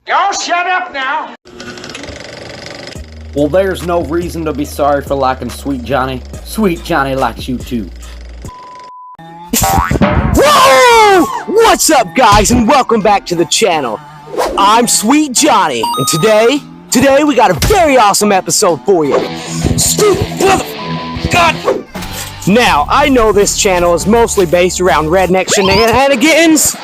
Y'all shut up now! Well, there's no reason to be sorry for liking Sweet Johnny. Sweet Johnny likes you too. Whoa! What's up, guys, and welcome back to the channel. I'm Sweet Johnny, and today we got a very awesome episode for you. God! Now, I know this channel is mostly based around redneck shenanigans.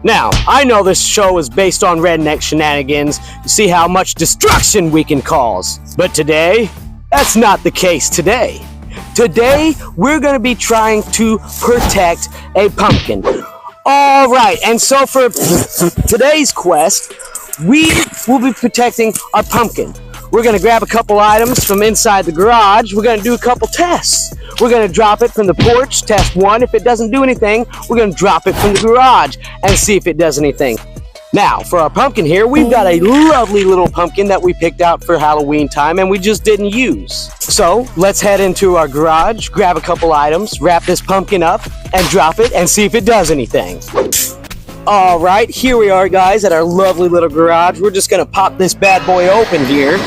Now, I know this show is based on redneck shenanigans to see how much destruction we can cause. But today, that's not the case today. Today, we're going to be trying to protect a pumpkin. Alright, and so for today's quest, we will be protecting our pumpkin. We're going to grab a couple items from inside the garage. We're going to do a couple tests. We're going to drop it from the porch, test one. If it doesn't do anything, we're going to drop it from the garage and see if it does anything. Now, for our pumpkin here, we've got a lovely little pumpkin that we picked out for Halloween time and we just didn't use. So, let's head into our garage, grab a couple items, wrap this pumpkin up, and drop it and see if it does anything. Alright, here we are, guys, at our lovely little garage. We're just going to pop this bad boy open here.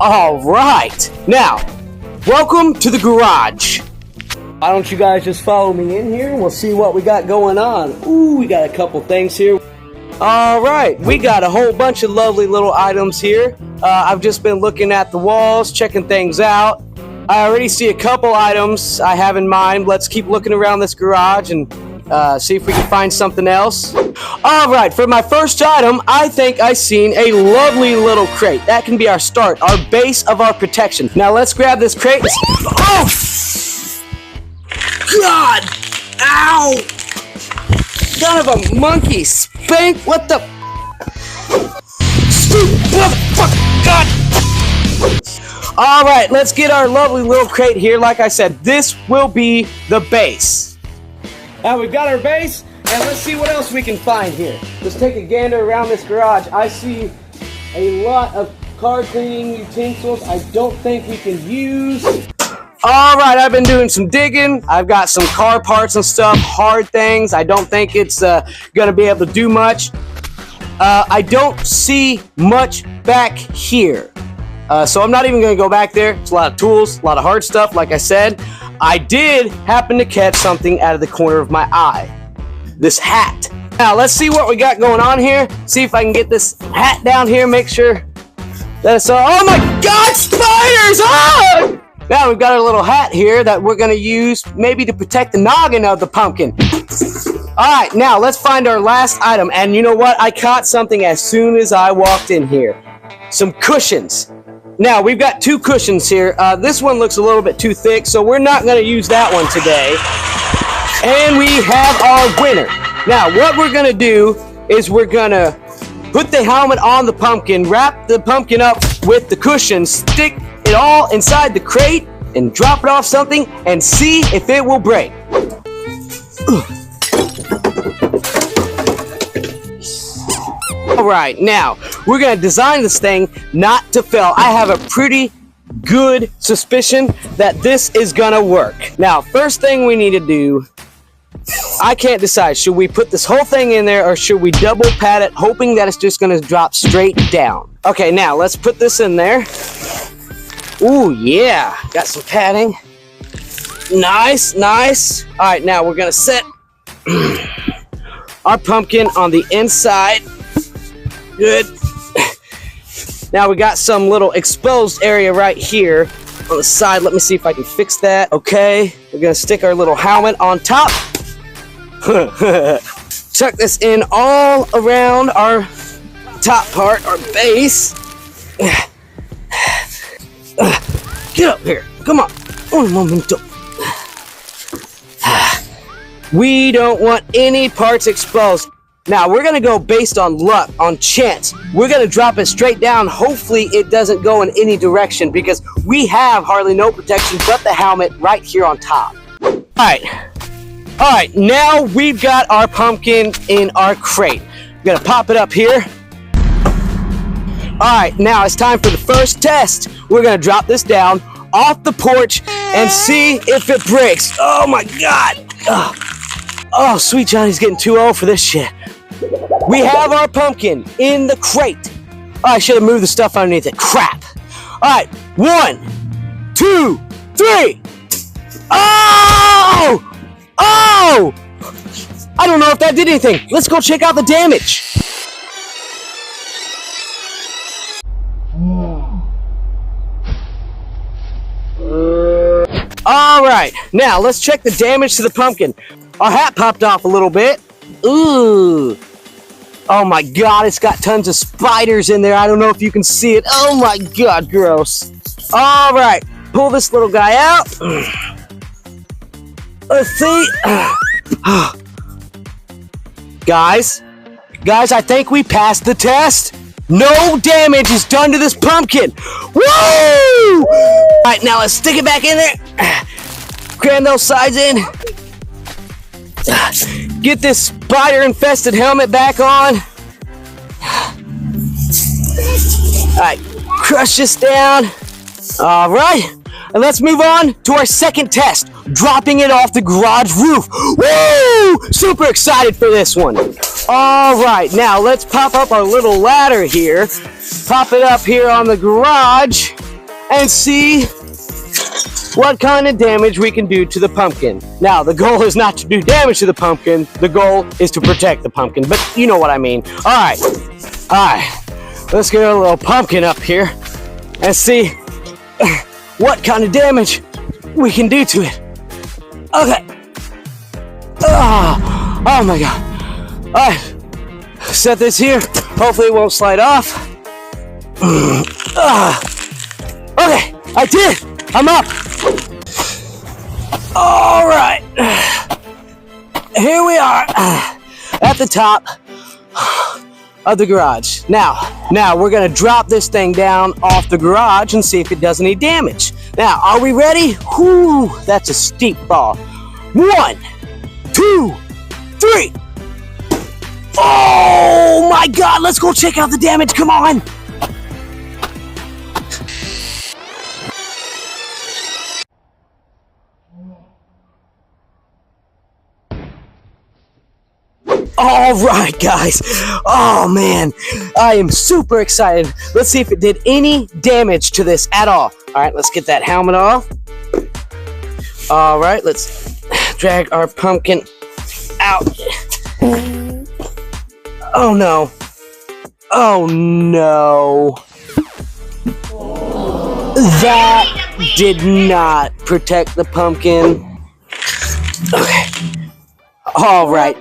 Alright, now, welcome to the garage. Why don't you guys just follow me in here and we'll see what we got going on. Ooh, we got a couple things here. Alright, we got a whole bunch of lovely little items here. I've just been looking at the walls, checking things out. I already see a couple items I have in mind. Let's keep looking around this garage and see if we can find something else. Alright, for my first item, I think I seen a lovely little crate. That can be our start, our base of our protection. Now let's grab this crate. Oh! God! Ow! Son of a monkey spank! What the? Stupid motherfucker! God! Alright, let's get our lovely little crate here. Like I said, this will be the base. Now we've got our base, and let's see what else we can find here. Let's take a gander around this garage. I see a lot of car cleaning utensils I don't think we can use. Alright, I've been doing some digging. I've got some car parts and stuff, hard things. I don't think it's going to be able to do much. I don't see much back here. So I'm not even going to go back there. It's a lot of tools, a lot of hard stuff, like I said. I did happen to catch something out of the corner of my eye. This hat. Now, let's see what we got going on here. See if I can get this hat down here, make sure that it's all... Oh my God, spiders! Oh! Now we've got our little hat here that we're going to use maybe to protect the noggin of the pumpkin. Alright, now let's find our last item. And you know what? I caught something as soon as I walked in here. Some cushions. Now, we've got two cushions here. This one looks a little bit too thick, so we're not going to use that one today. And we have our winner. Now, what we're going to do is we're going to put the helmet on the pumpkin, wrap the pumpkin up with the cushions, stick it all inside the crate, and drop it off something and see if it will break. Alright, now, we're going to design this thing not to fail. I have a pretty good suspicion that this is going to work. Now, first thing we need to do, I can't decide. Should we put this whole thing in there or should we double pat it, hoping that it's just going to drop straight down? Okay, now, let's put this in there. Ooh, yeah, got some padding. Nice, nice. Alright, now we're going to set our pumpkin on the inside. Good. Now we got some little exposed area right here on the side. Let me see if I can fix that. Okay, we're gonna stick our little helmet on top. Tuck this in all around our top part, our base. Get up here, come on. Un momento. We don't want any parts exposed. Now, we're going to go based on luck, on chance. We're going to drop it straight down. Hopefully, it doesn't go in any direction because we have hardly no protection but the helmet right here on top. Alright, now we've got our pumpkin in our crate. We're going to pop it up here. Alright, now it's time for the first test. We're going to drop this down off the porch and see if it breaks. Oh my God! Oh, Sweet Johnny's getting too old for this shit. We have our pumpkin in the crate. Oh, I should have moved the stuff underneath it. Crap. All right, 1, 2, 3. Oh! Oh! I don't know if that did anything. Let's go check out the damage. All right, now let's check the damage to the pumpkin. Our hat popped off a little bit. Ooh. Oh my God, it's got tons of spiders in there. I don't know if you can see it. Oh my God, gross. All right, pull this little guy out. Let's see. Guys, I think we passed the test. No damage is done to this pumpkin. Woo! All right, now let's stick it back in there. Cram those sides in. Get this spider-infested helmet back on. All right, crush this down. All right, and let's move on to our second test, dropping it off the garage roof. Woo! Super excited for this one. All right, now let's pop up our little ladder here, pop it up here on the garage, and see what kind of damage we can do to the pumpkin. Now, the goal is not to do damage to the pumpkin, the goal is to protect the pumpkin, but you know what I mean. All right, let's get a little pumpkin up here and see what kind of damage we can do to it. Okay. Oh my God. All right, set this here. Hopefully it won't slide off. Okay, I did. I'm up. All right. Here we are at the top of the garage. Now we're gonna drop this thing down off the garage and see if it does any damage. Now, are we ready? Whoo, that's a steep fall. 1, 2, 3. Oh my God, let's go check out the damage, come on. All right, guys. Oh man, I am super excited. Let's see if it did any damage to this at all. All right, let's get that helmet off. All right, let's drag our pumpkin out. Oh no. Oh no. That did not protect the pumpkin. Okay. All right.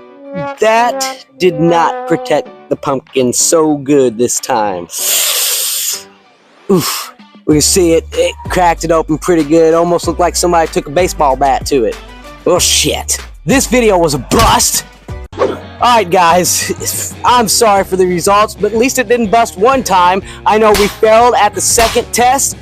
That did not protect the pumpkin so good this time. Oof. We can see it cracked it open pretty good. Almost looked like somebody took a baseball bat to it. Oh shit. This video was a bust. Alright guys, I'm sorry for the results, but at least it didn't bust one time. I know we failed at the second test,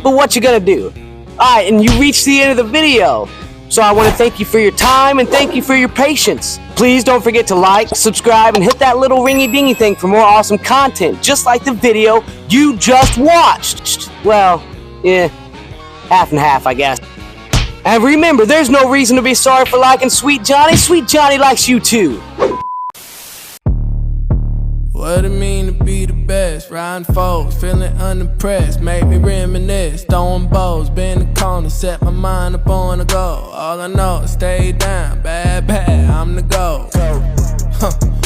but what you gonna do? Alright, and you reached the end of the video. So I want to thank you for your time and thank you for your patience. Please don't forget to like, subscribe, and hit that little ringy-dingy thing for more awesome content, just like the video you just watched. Well, yeah, half and half, I guess. And remember, there's no reason to be sorry for liking Sweet Johnny. Sweet Johnny likes you too. What it mean to be the best? Riding foes, feeling unimpressed. Make me reminisce, throwing bows, bend the corner, set my mind up on a goal. All I know is stay down, bad, I'm the goal.